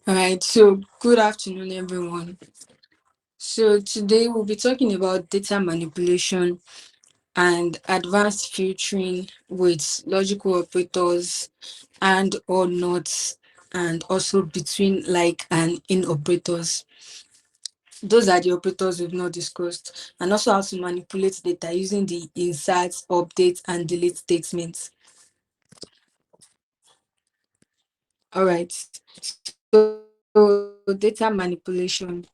All right, so good afternoon, everyone. So today we'll be talking about data manipulation and advanced filtering with logical operators and or not, and also between like and in operators. Those are the operators we've not discussed, and also how to manipulate data using the insert, update, and delete statements. All right, so data manipulation.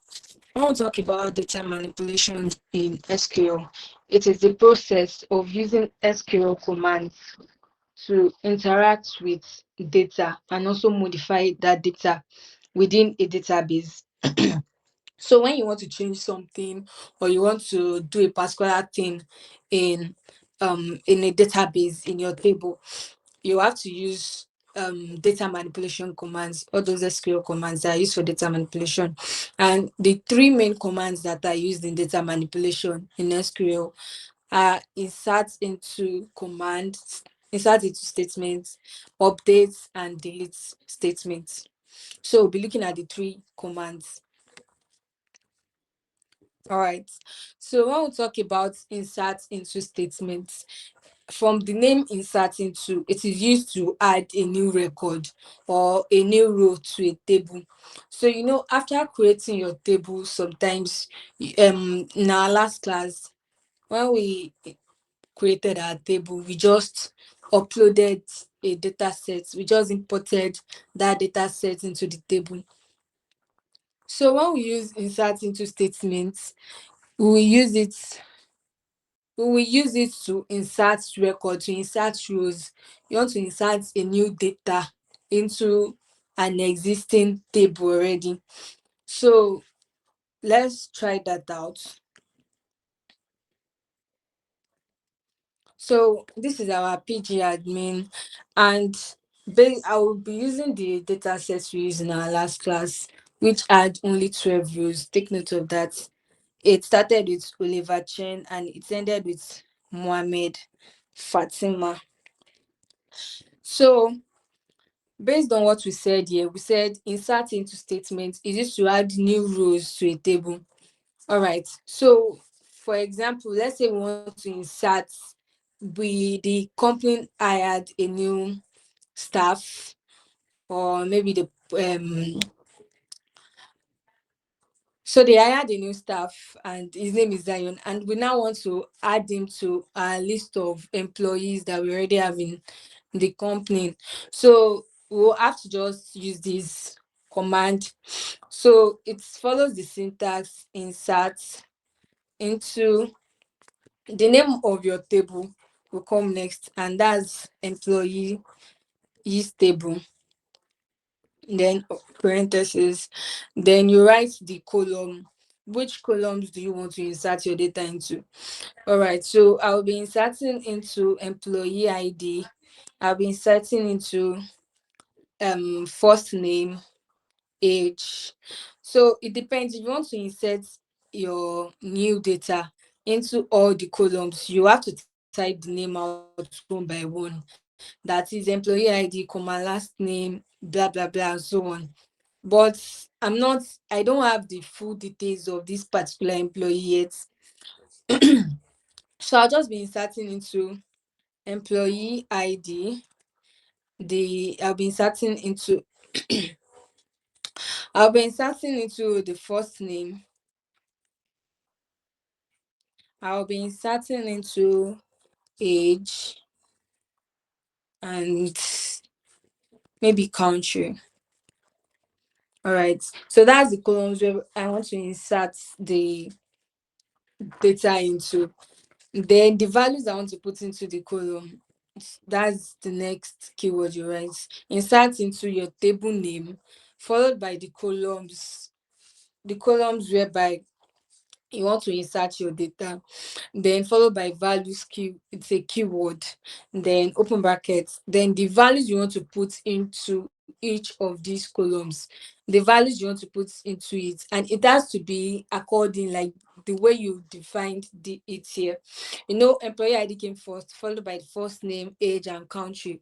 I want to talk about data manipulation in SQL. It is the process of using SQL commands to interact with data and also modify that data within a database. So when you want to change something or you want to do a particular thing in in a database in your table, you have to use data manipulation commands, all those SQL commands that are used for data manipulation. And the three main commands that are used in data manipulation in SQL are insert into statements, updates, and delete statements. So we'll be looking at the three commands. All right. So when we talk about insert into statements, from the name insert into, it is used to add a new record or a new row to a table. So after creating your table, sometimes in our last class, when we created our table, we just uploaded a data set. We just imported that data set into the table. So when we use insert into statements, we will use it to insert record, to insert rows. You want to insert a new data into an existing table already. So let's try that out. So this is our PG admin, and I will be using the data sets we used in our last class, which had only 12 rows. Take note of that. It started with Oliver Chen and it ended with Mohammed Fatima. So based on what we said here, we said insert into statements is used to add new rows to a table. All right. So for example, let's say we want to insert the company hired a new staff, or maybe so they hired a new staff and his name is Zion, and we now want to add him to our list of employees that we already have in the company. So we'll have to just use this command. So it follows the syntax: insert into, the name of your table will come next, and that's employee table, then parentheses, then you write the column. Which columns do you want to insert your data into? All right, so I'll be inserting into employee ID. I'll be inserting into first name, age. So it depends. If you want to insert your new data into all the columns, you have to type the name out one by one. That is employee ID, last name, blah blah blah, and so on. But I don't have the full details of this particular employee yet. So I'll just be inserting into employee ID. I'll be inserting into the first name. I'll be inserting into age and maybe country. All right. So that's the columns where I want to insert the data into. Then the values I want to put into the column, that's the next keyword you write. Insert into your table name, followed by the columns whereby you want to insert your data, then followed by values key, it's a keyword, then open brackets, then the values you want to put into each of these columns, the values you want to put into it, and it has to be according, like the way you defined it here. Employee ID came first, followed by the first name, age, and country.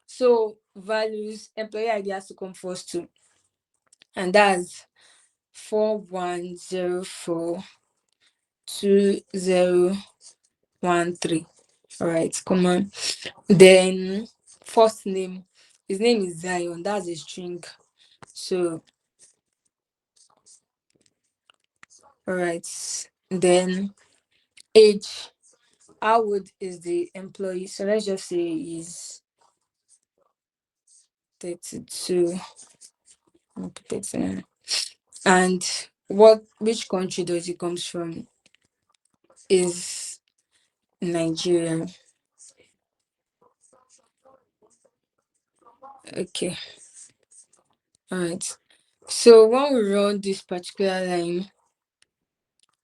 So values, employee ID has to come first too. and that's 41042013. All right, come on. Then first name, his name is Zion. That's a string. So all right. Then age. How old is the employee? So let's just say he's 32. I'll put 39. And which country does he comes from? Is Nigeria. Okay. All right. So when we run this particular line,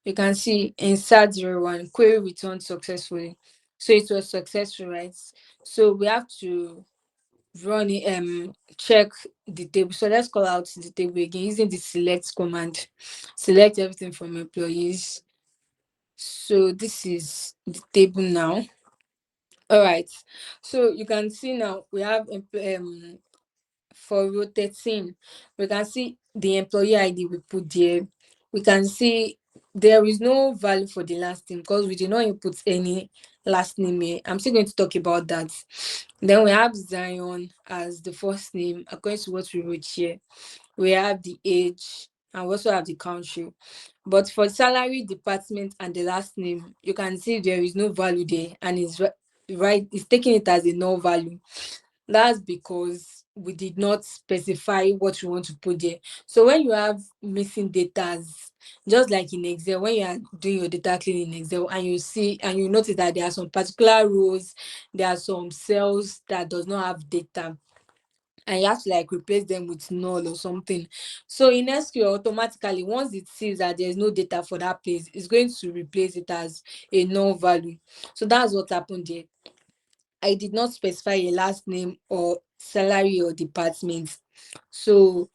you can see insert 01 query returned successfully. So it was successful, right? So we have to run it, check the table. So let's call out the table again using the select command. Select everything from employees. So this is the table now. All right. So you can see now we have for row 13, we can see the employee ID we put there. We can see there is no value for the last name because we did not input any last name here. I'm still going to talk about that. Then we have Zion as the first name according to what we wrote here. We have the age and we also have the country. But for salary, department, and the last name, you can see there is no value there, and it's taking it as a null value. That's because we did not specify what we want to put there. So when you have missing data, just like in Excel, when you are doing your data cleaning in Excel and you see and you notice that there are some particular rows, there are some cells that does not have data, and you have to like replace them with null or something. So in SQL, automatically, once it sees that there's no data for that place, it's going to replace it as a null value. So that's what happened there. I did not specify a last name or salary or department. So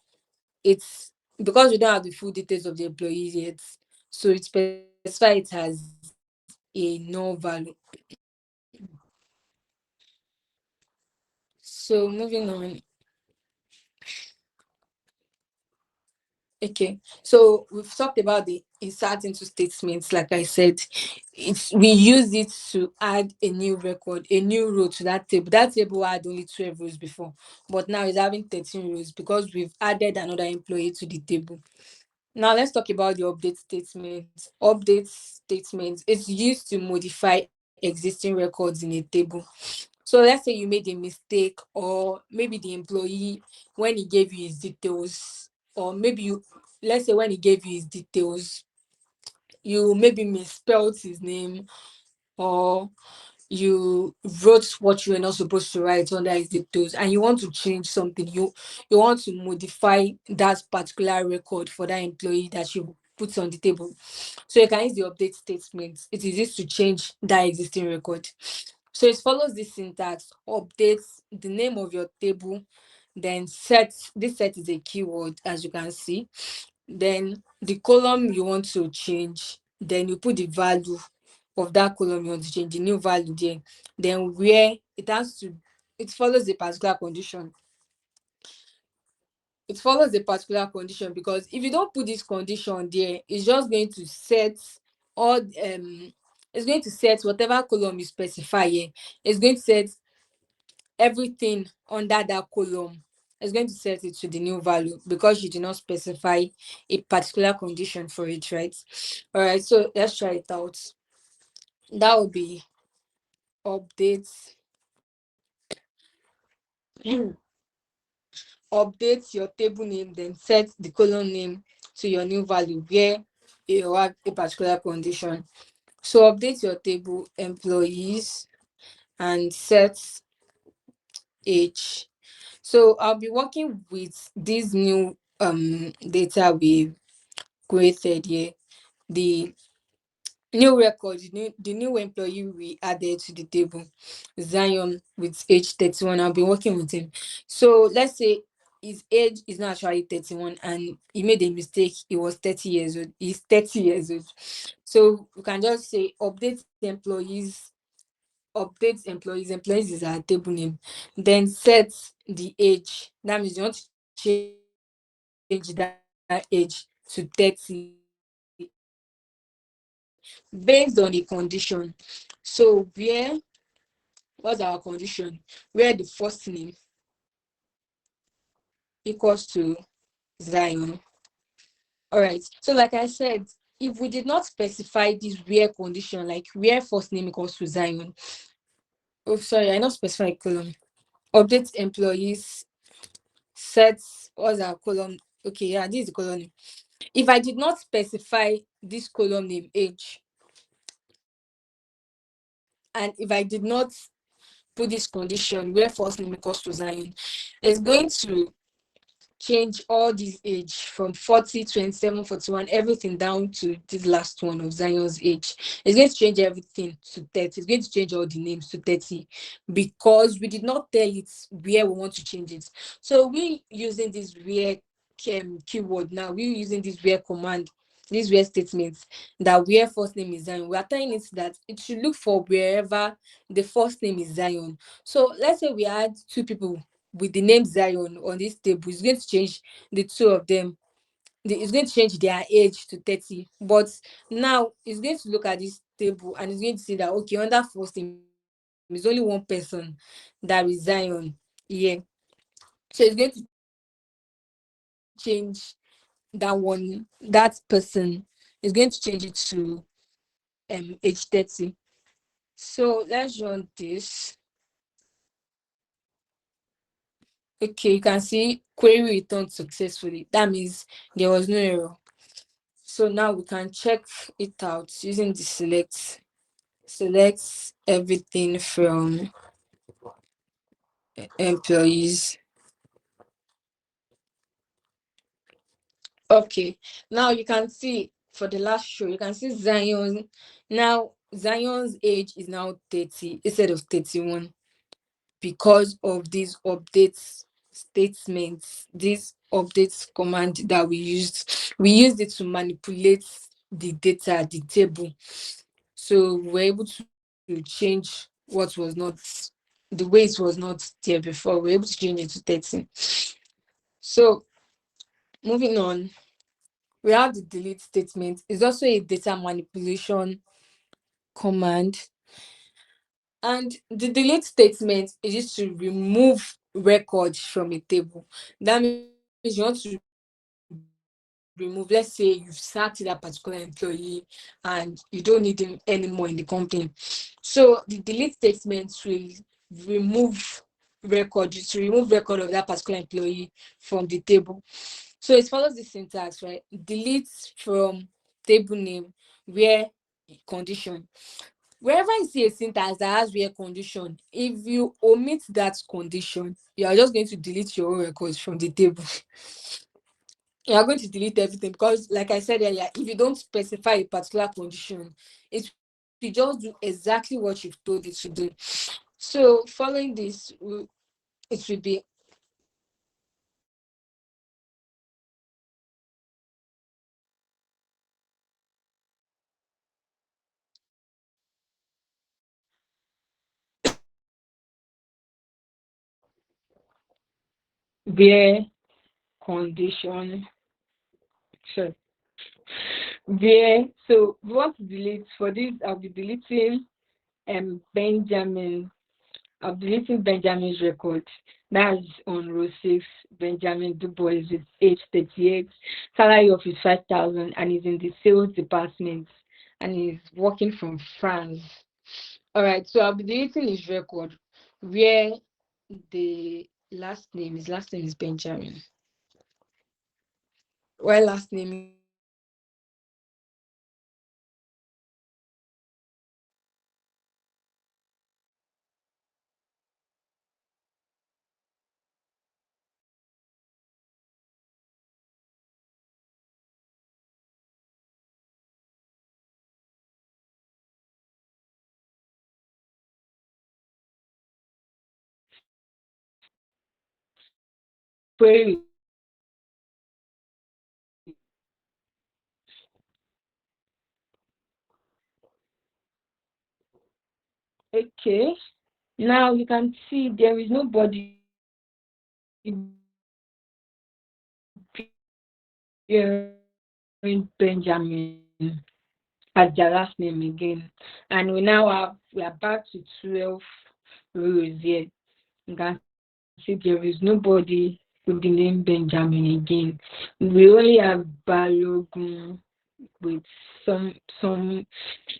it's because we don't have the full details of the employees yet. So it specifies it as a null value. So moving on. Okay, so we've talked about the insert into statements. Like I said, we use it to add a new record, a new row to that table. That table had only 12 rows before, but now it's having 13 rows because we've added another employee to the table. Now let's talk about the update statement. Update statement is used to modify existing records in a table. So let's say you made a mistake, or maybe the employee, when he gave you his details, or maybe let's say when he gave you his details, you maybe misspelled his name, or you wrote what you were not supposed to write under his details, and you want to change something. You want to modify that particular record for that employee that you put on the table. So you can use the update statement. It is used to change that existing record. So it follows this syntax: updates the name of your table, then set. This set is a keyword, as you can see. Then the column you want to change, then you put the value of that column you want to change, the new value there. Then where it follows a particular condition. It follows a particular condition because if you don't put this condition there, it's just going to set all it's going to set whatever column you specify here. It's going to set everything under that column. It's going to set it to the new value because you did not specify a particular condition for it, right? All right, so let's try it out. That would be update update your table name, then set the column name to your new value where you have a particular condition. So update your table employees and set age. So I'll be working with this new data we created here. The new record, the new employee we added to the table, Zion, with age 31. I'll be working with him. So let's say his age is not actually 31 and he made a mistake. He was 30 years old. He's 30 years old. So we can just say employees is our table name. Then set the age. That means you want to change the age that age to 30 based on the condition. So what's our condition? Where the first name equals to Zion. All right. So, like I said, if we did not specify this where condition, like where first name equals to Zion, oh, sorry, I not specify column. Update employees, sets, what's our column? Okay, yeah, this is the column name. If I did not specify this column name age, and if I did not put this condition where first name equals to Zion, it's going to change all this age from 40, 27, 41, everything down to this last one of Zion's age. It's going to change everything to 30. It's going to change all the names to 30 because we did not tell it where we want to change it. So we using this where keyword now, we're using this where command, this where statements that where first name is Zion. We are telling it that it should look for wherever the first name is Zion. So let's say we had two people with the name Zion on this table. It's going to change the two of them. It's going to change their age to 30. But now it's going to look at this table and it's going to see that okay, under first name is only one person that is Zion here. So it's going to change that person. It's going to change it to age 30. So let's run this. Okay, you can see query returned successfully. That means there was no error. So now we can check it out using the select everything from employees. Okay, now you can see for the last show, you can see Zion. Now Zion's age is now 30 instead of 31 because of these updates statements, this updates command that we used. We used it to manipulate the data, the table. So we're able to change what was not the way it was not there before. We're able to change it to 30. So moving on, we have the delete statement. It's also a data manipulation command. And the delete statement is just to remove records from a table. That means you want to remove, let's say you've sacked that particular employee and you don't need him anymore in the company. So the delete statement will remove to remove record of that particular employee from the table. So it follows the syntax, right? Delete from table name where condition. Wherever you see a syntax that has where condition, if you omit that condition, you are just going to delete your own records from the table. You are going to delete everything because, like I said earlier, if you don't specify a particular condition, it will just do exactly what you've told it to do. So, following this, it will be where condition. So, so we want to delete for this. I'll be deleting Benjamin. I'm deleting Benjamin's record. That's on row 6. Benjamin Dubois is age 38, salary of his 5,000, and he's in the sales department and he's working from France. All right, so I'll be deleting his record where the his last name is Benjamin. Where last name is Benjamin. Query. Okay. Now you can see there is nobody being deleted. hearing Benjamin as their last name again. And we are back to 12 rows here. You can see there is nobody with the name Benjamin again. We only have Balogun with some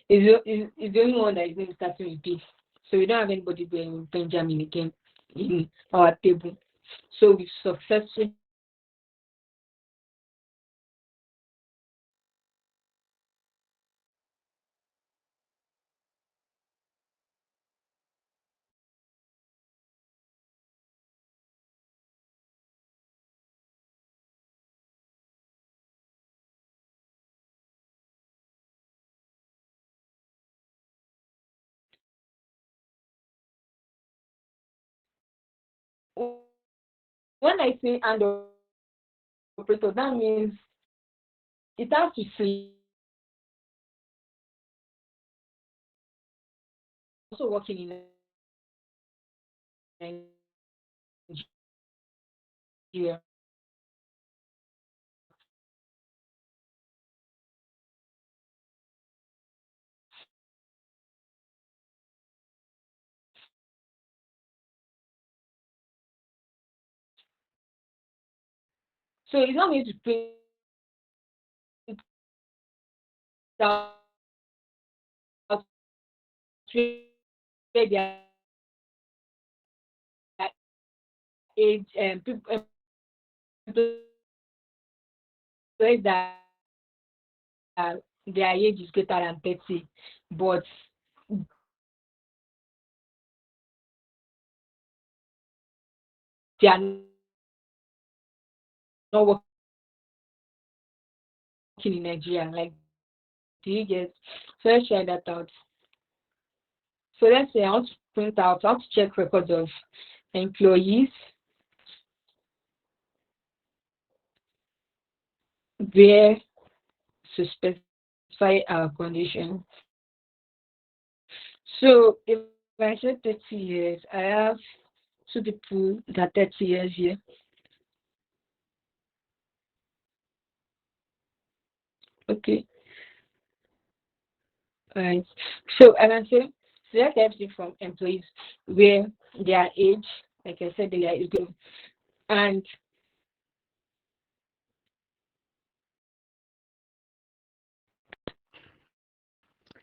is the only one that is name starting with B. So we don't have anybody with Benjamin again in our table. So we successfully when I say and operator, that means it has to select also working in Nigeria. So it's not going to print out where their age and employees that their age is greater than 30, but they are not working in Nigeria. Like, do you get? So let's try that out. So let's say I want to print out, I want to check records of employees where to specify our condition. So if I say 30 years, I have two people that 30 years here. Okay, all right. So I can say select everything from employees where their age, like I said, their age group, and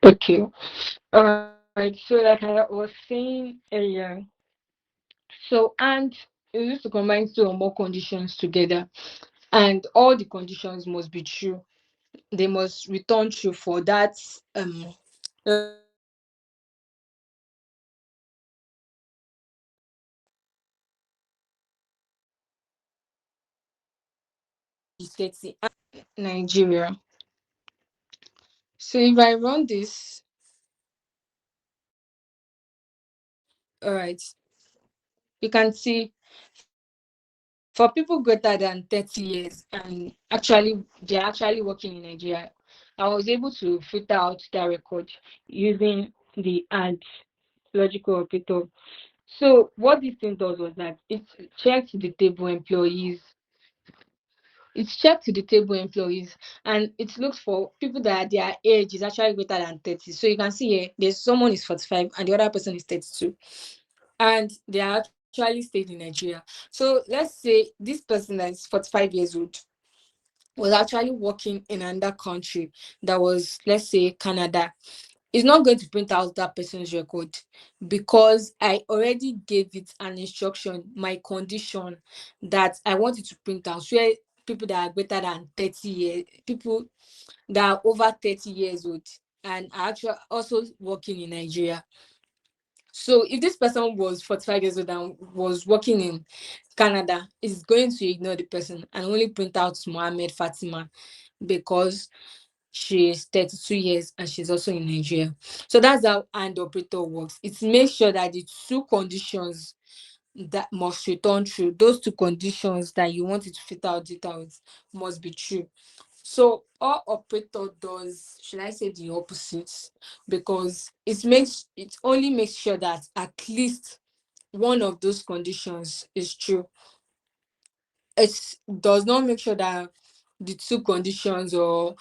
okay, all right. So like I was saying earlier, so and we used to combine two or more conditions together, and all the conditions must be true. They must return true for that let's say for this employee is 30 Nigeria. So if I run this, all right, you can see for people greater than 30 years and they're actually working in Nigeria, I was able to filter out their record using the and logical operator. So what this thing does was that it checks the table employees and it looks for people that their age is actually greater than 30. So you can see here there's someone is 45 and the other person is 32, and they are actually staying in Nigeria. So let's say this person that is 45 years old was actually working in another country that was, let's say, Canada. It's not going to print out that person's record because I already gave it an instruction, my condition that I want it to print out where people that are greater than 30 years, people that are over 30 years old and are actually also working in Nigeria. So if this person was 45 years old and was working in Canada, it's going to ignore the person and only print out Mohammed Fatima because she is 32 years and she's also in Nigeria. So that's how AND operator works. It makes sure that the two conditions that must return true, those two conditions that you want it to fit out data with must be true. So all operator does, should I say the opposite? Because it only makes sure that at least one of those conditions is true. It does not make sure that the two conditions, or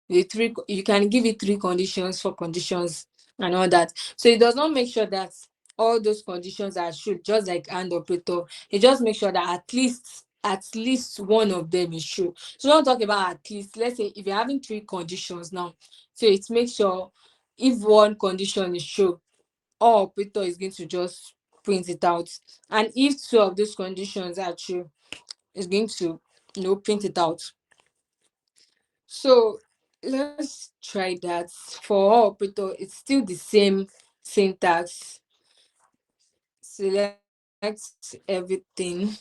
the three, you can give it three conditions, four conditions, and all that. So it does not make sure that all those conditions are true, just like and operator. It just makes sure that at least one of them is true. So don't talk about at least. Let's say if you're having three conditions now, so it makes sure if one condition is true, all operator is going to just print it out. And if two of those conditions are true, it's going to print it out. So let's try that. For all operator, it's still the same syntax. Select everything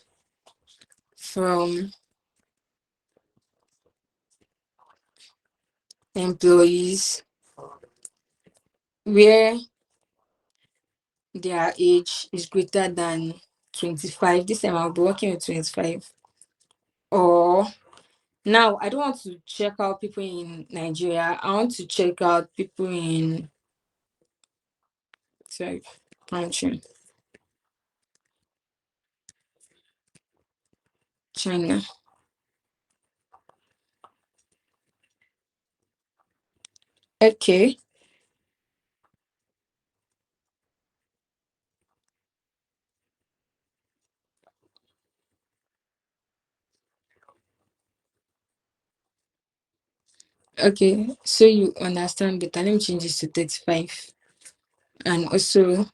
from employees where their age is greater than 25. This time I'll be working with 25. Or now I don't want to check out people in Nigeria. I want to check out people in, sorry, country, China. Okay. Okay. So you understand better. Let me change this to 35. And also,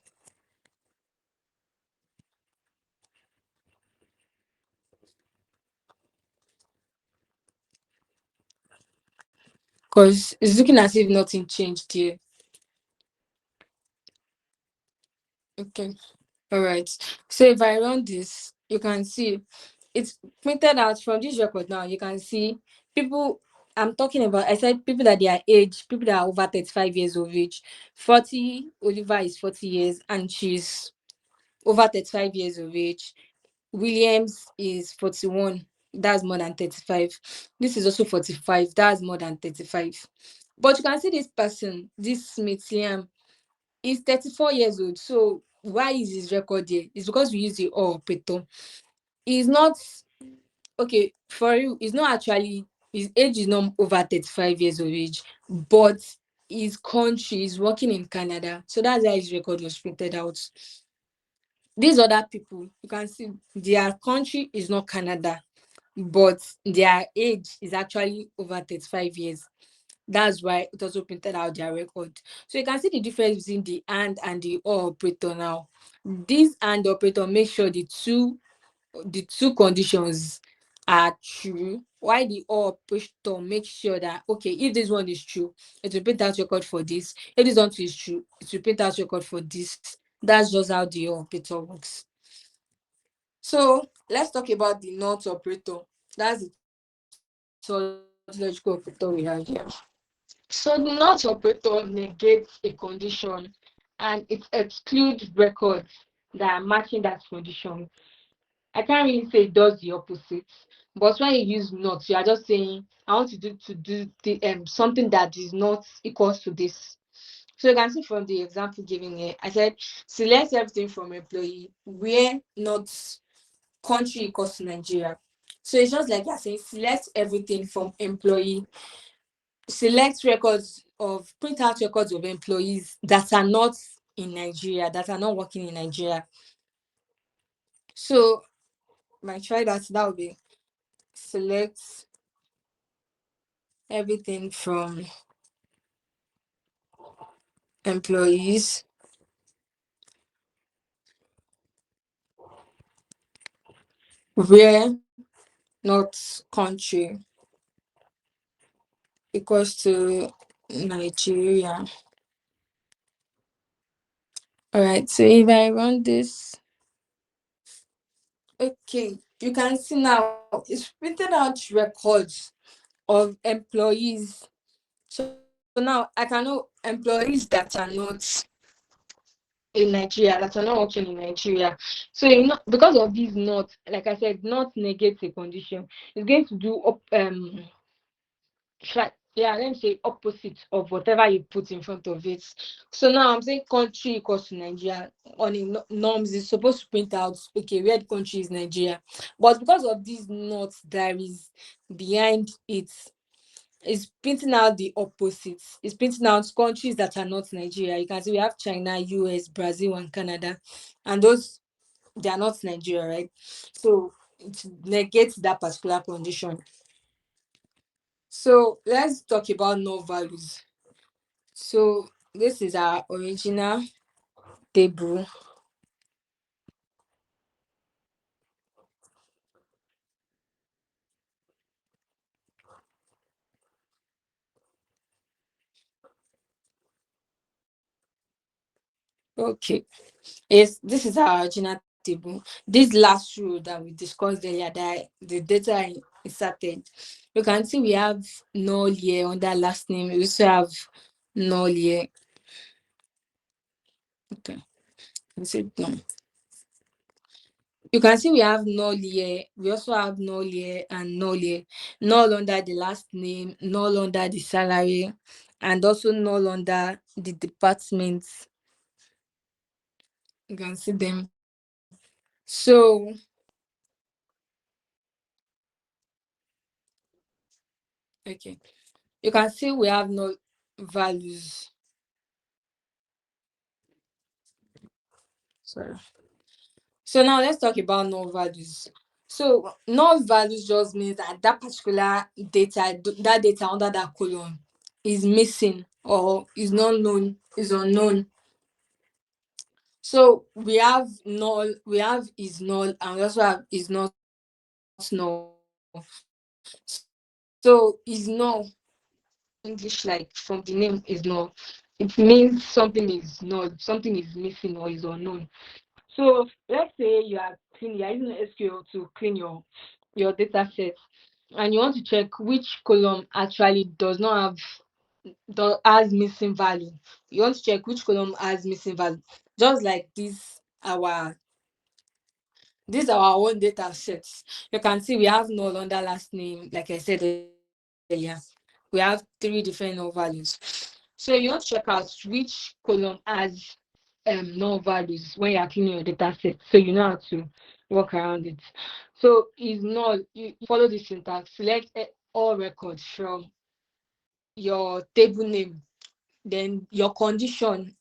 because it's looking as if nothing changed here. Okay. All right. So if I run this, you can see it's printed out from this record now. You can see people I'm talking about. I said people that their age, people that are over 35 years of age. 40, Oliver is 40 years and she's over 35 years of age. Williams is 41. That's more than 35. This is also 45. That's more than 35. But you can see this person, this Smith Liam, is 34 years old. So why is his record there? It's because we use the or operator. He's not okay for you. He's not actually, his age is not over 35 years of age, but his country is working in Canada. So that's why his record was printed out. These other people, you can see their country is not Canada, but their age is actually over 35 years. That's why it also printed out their record. So you can see the difference between the and the or operator now. This and operator make sure the two conditions are true. Why the or operator make sure that okay, if this one is true, it will print out record for this. If this one is true, it will print out record for this. That's just how the or operator works. So let's talk about the not operator. That's the third logical operator we have here. So the not operator negates a condition and it excludes records that are matching that condition. I can't really say it does the opposite, but when you use not, you are just saying I want to do something that is not equals to this. So you can see from the example given here, I said select everything from employee where not country equals to Nigeria. So it's just like you're saying select everything from employee, select records of print out records of employees that are not in Nigeria, that are not working in Nigeria. So my try that would be select everything from employees where not country equals to Nigeria. All right, so if I run this, okay, you can see now it's printed out records of employees. So now I can know employees that are not in Nigeria, that are not working in Nigeria. So because of this not, like I said, not negates a condition. It's going to do try yeah, let me say opposite of whatever you put in front of it. So now I'm saying country equals to Nigeria. On the norms, it's supposed to print out, okay, where the country is Nigeria. But because of these notes that is behind it, it's printing out the opposites. It's printing out countries that are not Nigeria. You can see we have China, US, Brazil, and Canada. And those, they are not Nigeria, right? So it negates that particular condition. So let's talk about null values. So this is our original table. Okay. Yes, this is our original table. This last row that we discussed earlier, that the data inserted, you can see we have null here under last name. We also have null here. Okay. Let's see no. You can see we have null here. We also have null here and null here. Null under the last name, null under the salary, and also null under the department. You can see them. So okay, you can see we have null values. Sorry. So now let's talk about null values. So null values just means that that particular data, that data under that column is missing or is not known, is unknown. So we have null, we have is null, and we also have is not null. So is null, English, like from the name, is null. It means something is null, something is missing or is unknown. So let's say you're using SQL to clean your data set, and you want to check which column actually does not have, has missing value. You want to check which column has missing value. Just like this, our own data sets. You can see we have null under last name, like I said earlier. We have three different null values. So you want to check out which column has null values when you're cleaning your data set, so you know how to work around it. So is null, you follow the syntax, select all records from your table name, then your condition.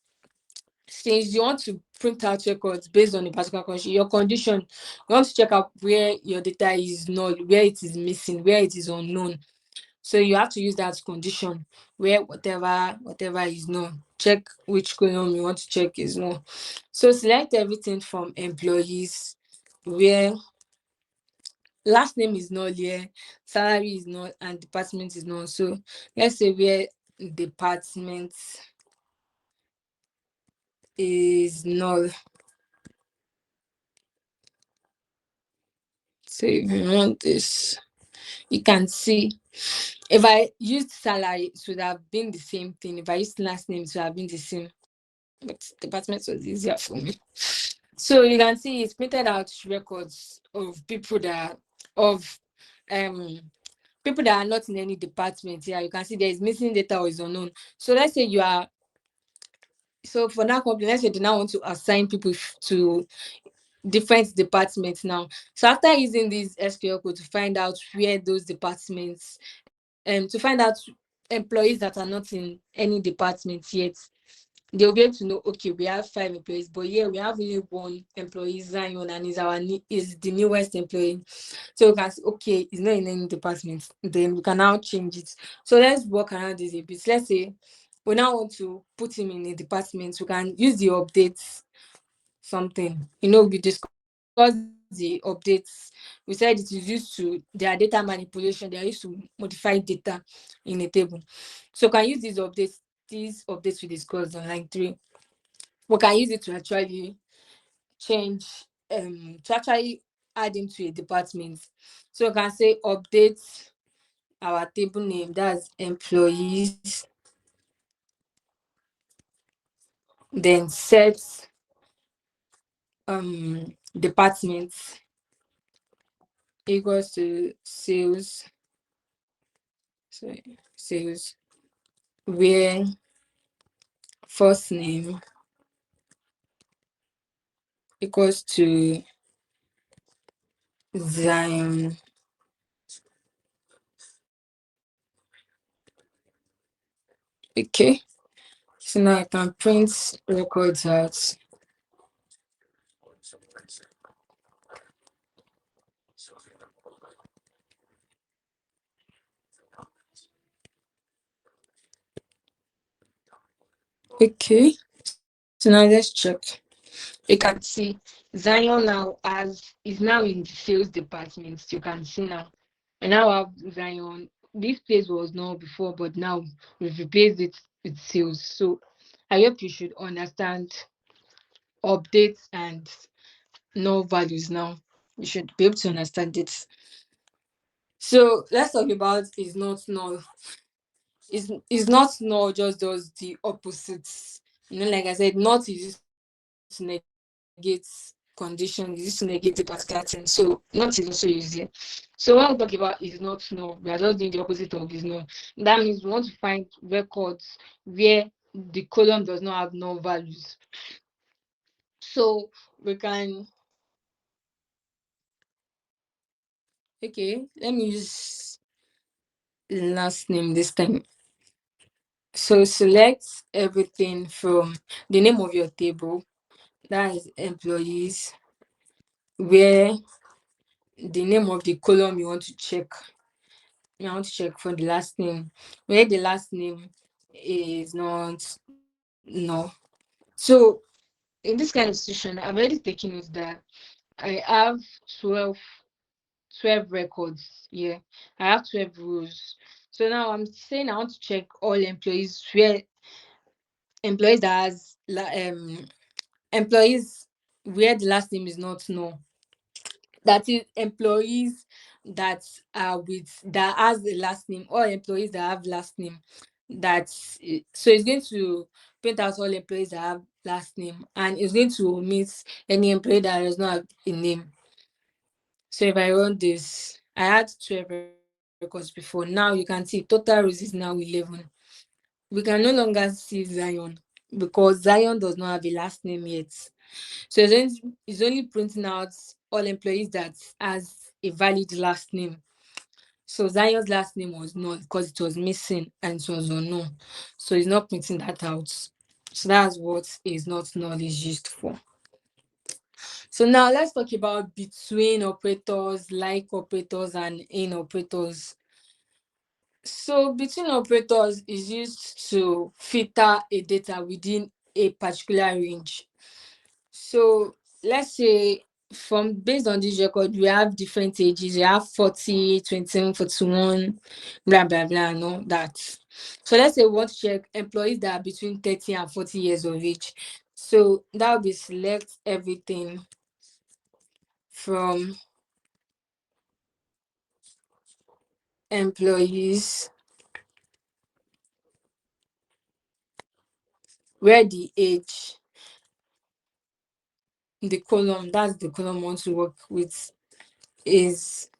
Since you want to print out records based on a particular condition, your condition, you want to check out where your data is null, where it is missing, where it is unknown. So you have to use that condition where whatever is known. Check which column you want to check is known. So select everything from employees, where last name is null here, salary is null, and department is null. So let's say where department is null. So if you want this, you can see if I used salary, it would have been the same thing. If I used last name, it would have been the same. But department was easier for me. So you can see it's printed out records of people that of um people that are not in any department. Yeah, you can see there is missing data or is unknown. So let's say you are, so for that company, let's say they now want to assign people to different departments now. So after using this SQL code to find out where those departments, to find out employees that are not in any department yet, they'll be able to know, okay, we have 5 employees, but yeah, we have only one employee, Zion, and is the newest employee. So we can say, okay, it's not in any department. Then we can now change it. So let's work around this a bit. Let's say we now want to put him in a department. We can use the updates something. We discussed the updates. We said it is used to their data manipulation. They are used to modify data in a table. So can use these updates we discussed on line 3. We can use it to actually change to actually add into a department. So we can say update our table name, that's employees, then set department equals to sales So it says where first name equals to Zion. Okay. So now I can print records out. Okay. So now let's check. You can see Zion now is now in the sales department. You can see now. And now I have Zion. This place was not before, but now we've replaced it with sales. So I hope you should understand updates and null values now. You should be able to understand it. So let's talk about is not null. Is not null just does the opposite. Like I said, not is used to negate condition, is used to negate the particular thing. So not is also used here. So when we talk about is not null, we are just doing the opposite of is null. That means we want to find records where the column does not have null values. So we can let me use last name this time. So select everything from the name of your table, that is employees, where the name of the column you want to check. You want to check for the last name, where the last name is not no. So in this kind of situation, I've already taken note that I have 12, 12 records. Yeah, I have 12 rows. So now I'm saying I want to check all employees where employees that has employees where the last name is not known. That is employees that are with that has the last name, or employees that have last name. That's so it's going to print out all employees that have last name, and it's going to omit any employee that does not have a name. So if I run this, I had 12 records before. Now you can see total rows is now 11. We can no longer see Zion because Zion does not have a last name yet. So it's only printing out all employees that has a valid last name. So Zion's last name was null because it was missing and it was unknown. So it's not printing that out. So that's what is not null is used for. So now let's talk about between operators, like operators, and in operators. So between operators is used to filter a data within a particular range. So let's say from based on this record, we have different ages. We have 40, 21, 41, blah blah blah, and all that. So let's say we want to check employees that are between 30 and 40 years of age. So that will be select everything from employees where the age, the column, that's the column we want to work with, is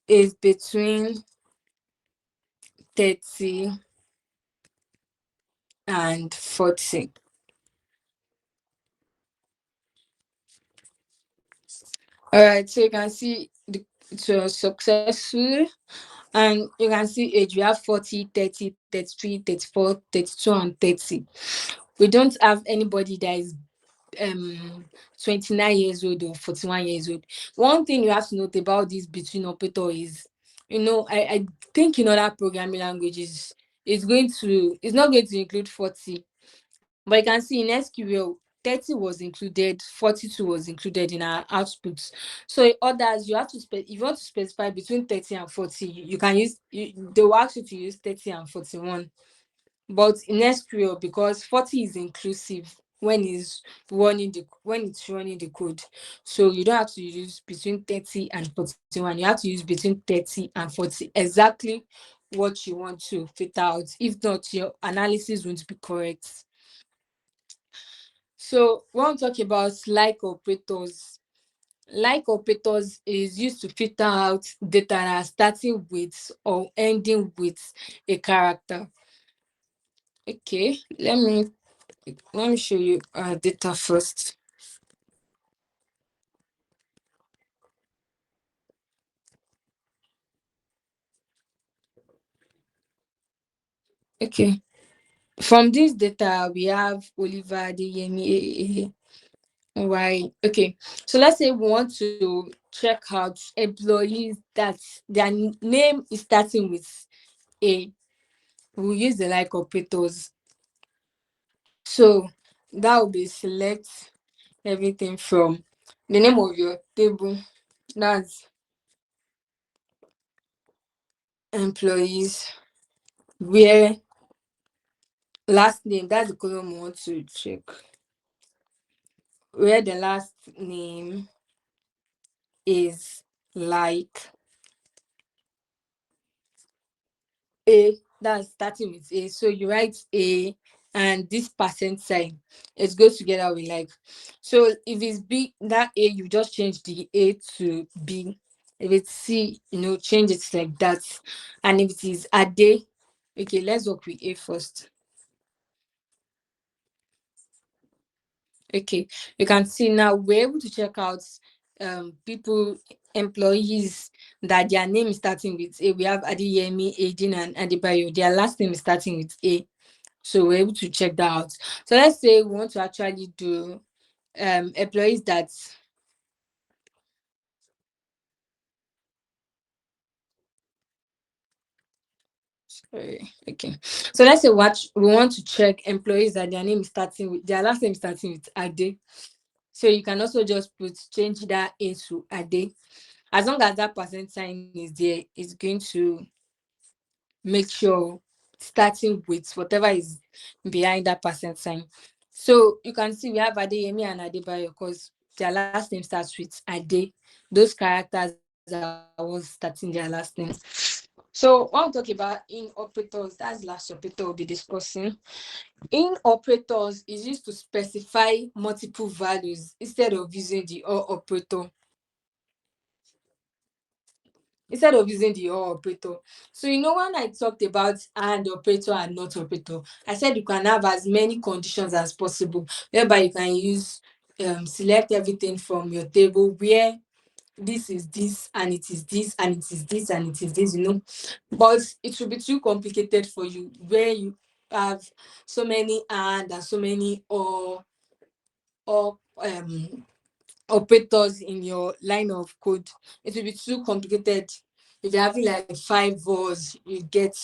is between 30 and 40. All right, so you can see it was successful, and you can see age. We have 40, 30, 33, 34, 32, and 30. We don't have anybody that is 29 years old or 41 years old. One thing you have to note about this between operator is, I think in other programming languages, it's not going to include 40. But you can see in SQL, 30 was included, 42 was included in our outputs. So in others, you have to if you want to specify between 30 and 40, you can they will ask you to use 30 and 41. But in SQL, because 40 is inclusive when it's running the code. So you don't have to use between 30 and 41. You have to use between 30 and 40. Exactly what you want to fit out. If not, your analysis won't be correct. So when we talk about like operators, Like operators is used to filter out data that are starting with or ending with a character. Okay, let me show you our data first. Okay, from this data we have Oliver Adeyemi why. Okay, so let's say we want to check out employees that their name is starting with A. We'll use the like operators. So that will be select everything from the name of your table, that's employees, where last name, that's the column we want to check, where the last name is like A, that's starting with A. So you write A and this percent sign. It goes together with like. So if it's B, that A, you just change the A to B. If it's C, change it like that. And if it is a day, okay, let's work with A first. Okay, you can see now we're able to check out people, employees that their name is starting with A. We have Adeyemi, Ejin, and Adebayo. Their last name is starting with A. So we're able to check that out. So let's say we want to actually do employees that sorry, okay. So let's say what we want to check employees that their name is starting with their last name is starting with Ade. So you can also just change that into Ade. As long as that percent sign is there, it's going to make sure starting with whatever is behind that percent sign. So you can see we have Adeyemi and Adebayo because their last name starts with Ade. Those characters are what starting their last name. So when we talk about in operators, that's the last operator we'll be discussing. In operators is used to specify multiple values instead of using the or operator. So when I talked about and operator and not operator, I said you can have as many conditions as possible, whereby you can use select everything from your table where this is this and it is this and it is this and it is this. But it will be too complicated for you where you have so many and so many or operators in your line of code. It will be too complicated. If you're having like 5 rows, you get.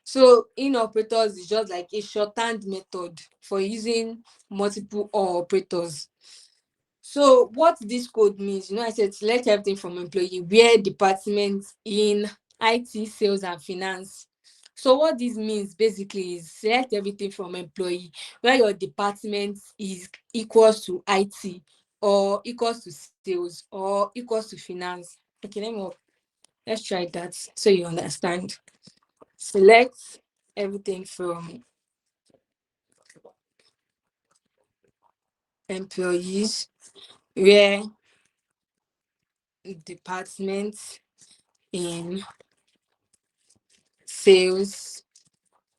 So in operators is just like a shorthand method for using multiple or operators. So what this code means, I said select everything from employee where department in IT, sales, and finance. So what this means basically is select everything from employee where your department is equals to IT or equals to sales or equals to finance. Okay, let's try that so you understand. Select everything from employees where department in sales,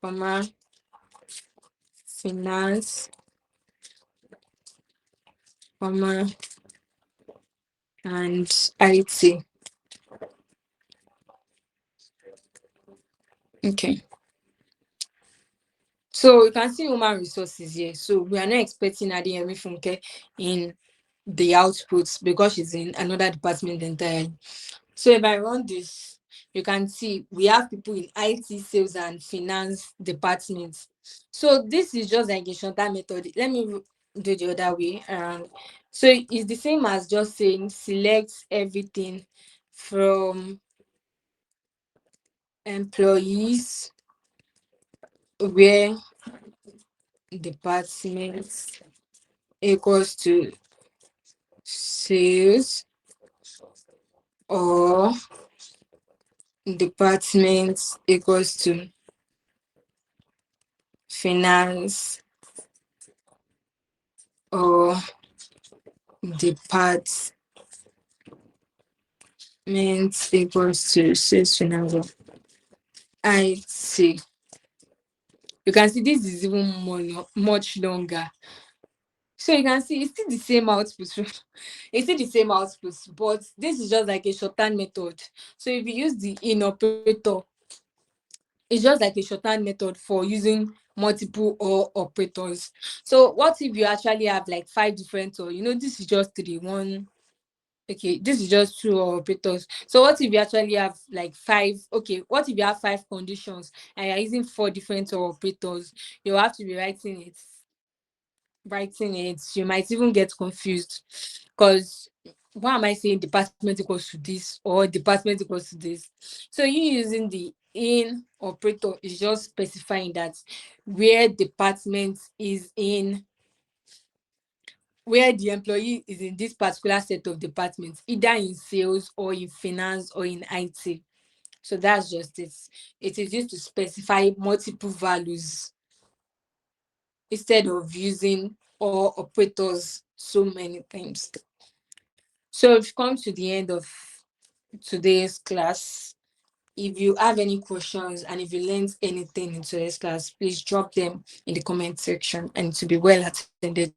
comma, finance, comma, and IT. Okay. So you can see human resources here. So we are not expecting Adeyemi Funke in the outputs because she's in another department entirely. So if I run this, you can see we have people in IT, sales, and finance departments. So this is just like a shorter method. Let me do the other way around. So it's the same as just saying select everything from employees where department equals to sales or department equals to finance or department Meant equals to sales financial. I see. You can see this is even more much longer. So you can see it's still the same output. It's still the same output, but this is just like a shorthand method. So if you use the in operator, it's just like a shorthand method for using multiple or operators. So what if you actually have like five different, or this is just three, one. Okay, this is just two operators. So what if you actually have like five? Okay, what if you have five conditions and you're using four different operators? You have to be writing it. You might even get confused, because why am I saying department equals to this or department equals to this? So you using the in operator is just specifying that where department is in, where the employee is in this particular set of departments, either in sales or in finance or in IT. So that's just it. It is used to specify multiple values instead of using all operators so many times. So we've come to the end of today's class. If you have any questions and if you learned anything in today's class, please drop them in the comment section, and to be well attended to.